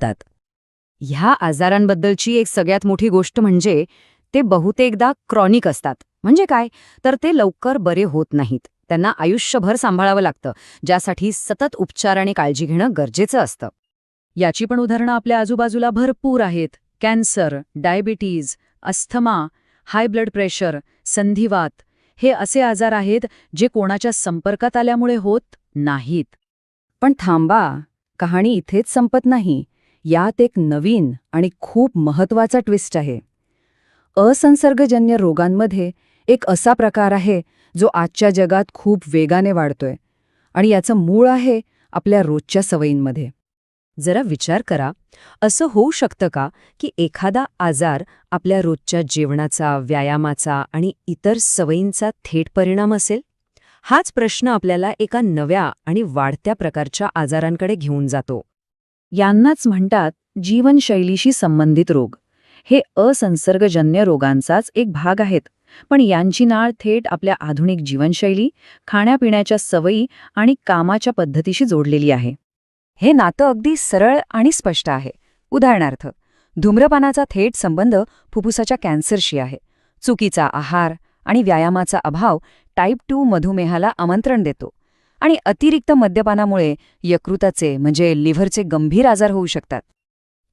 व्यापतात. ह्या आजारांबद्दलची एक सगळ्यात मोठी गोष्ट म्हणजे ते बहुतेकदा क्रॉनिक असतात. म्हणजे काय? तर ते लवकर बरे होत नाहीत. त्यांना आयुष्यभर सांभाळावं लागतं, ज्यासाठी सतत उपचार आणि काळजी घेणं गरजेचं असतं. याची पण उदाहरणं आपल्या आजूबाजूला भरपूर आहेत. Cancer, diabetes, asthma, high blood pressure, संधिवात हे असे आजार आहेत जे कोणाच्या संपर्कात आल्यामुळे होत नाहीत. पण थांबा, कहाणी इथेच संपत नाही. यात एक नवीन आणि खूप महत्वाचा ट्विस्ट आहे. असंसर्गजन्य रोगांमध्ये एक असा प्रकार आहे जो आजच्या जगात खूप वेगाने वाढतोय आणि याचं मूळ आहे आपल्या रोजच्या सवयींमध्ये. जरा विचार करा, असं होऊ शकतं का की एखादा आजार आपल्या रोजच्या जेवणाचा, व्यायामाचा आणि इतर सवयींचा थेट परिणाम असेल? हाच प्रश्न आपल्याला एका नव्या आणि वाढत्या प्रकारच्या आजारांकडे घेऊन जातो. यांनाच म्हणतात जीवनशैलीशी संबंधित रोग. हे असंसर्गजन्य रोगांचाच एक भाग आहेत, पण यांची नाळ थेट आपल्या आधुनिक जीवनशैली, खाण्यापिण्याच्या सवयी आणि कामाच्या पद्धतीशी जोडलेली आहे. हे नातं अगदी सरळ आणि स्पष्ट आहे. उदाहरणार्थ, धूम्रपानाचा थेट संबंध फुफ्फुसाच्या कॅन्सरशी आहे. चुकीचा आहार आणि व्यायामाचा अभाव टाईप 2 मधुमेहाला आमंत्रण देतो. आणि अतिरिक्त मद्यपानामुळे यकृताचे म्हणजे लिव्हरचे गंभीर आजार होऊ शकतात.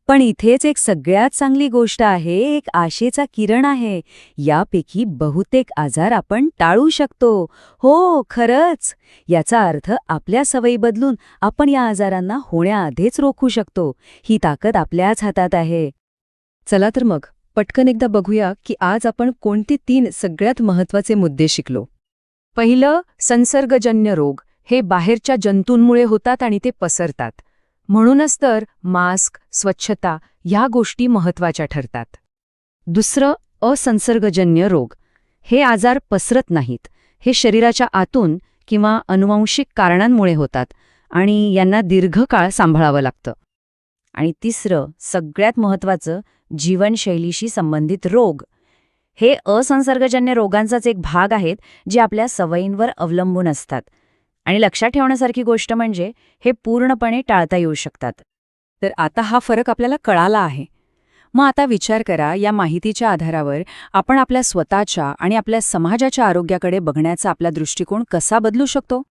पण इथेच एक सगळ्यात चांगली गोष्ट आहे, एक आशेचा किरण आहे. यापैकी बहुतेक आजार आपण टाळू शकतो. हो, खरंच. याचा अर्थ आपल्या सवयी बदलून आपण या आजारांना होण्याआधीच रोखू शकतो. ही ताकद आपल्याच हातात आहे. चला तर मग पटकन एकदा बघूया की आज आपण कोणते 3 सगळ्यात महत्त्वाचे मुद्दे शिकलो. पहिलं, संसर्गजन्य रोग हे बाहेरच्या जंतूंमुळे होतात आणि ते पसरतात. म्हणूनच तर मास्क, स्वच्छता ह्या गोष्टी महत्त्वाच्या ठरतात. दुसरं, असंसर्गजन्य रोग हे आजार पसरत नाहीत. हे शरीराच्या आतून किंवा अनुवांशिक कारणांमुळे होतात आणि यांना दीर्घकाळ सांभाळावं लागतं. आणि तिसरं, सगळ्यात महत्त्वाचं, जीवनशैलीशी संबंधित रोग हे असंसर्गजन्य रोगांचाच एक भाग आहेत जे आपल्या सवयींवर अवलंबून असतात. आणि लक्षात ठेवण्यासारखी गोष्ट म्हणजे हे पूर्णपणे टाळता येऊ शकतात. तर आता हा फरक आपल्याला कळाला आहे. मग आता विचार करा, या माहितीच्या आधारावर आपण आपल्या स्वतःच्या आणि आपल्या समाजाच्या आरोग्याकडे बघण्याचा आपला दृष्टिकोन कसा बदलू शकतो?